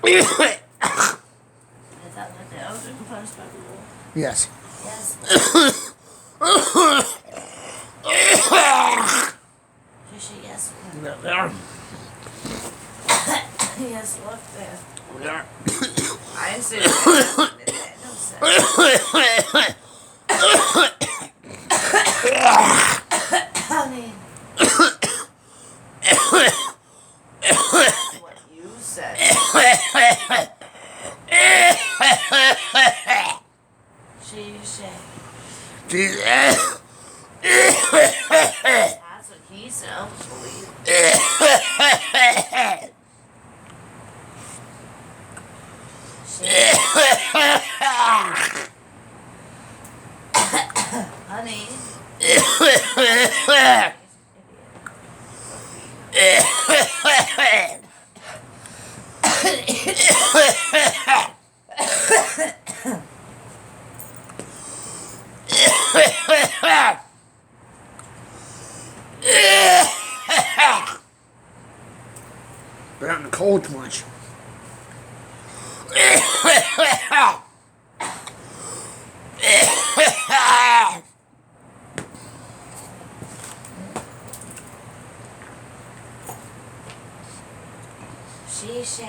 Is that what the elder punishment by rule? Yes. Yes. Fishy, yes. There. Yes, look there. There. I ain't seen that. No sense. Honey. What you said. She said. That's what he said. Believe. Honey. Been out in the cold too much. She said.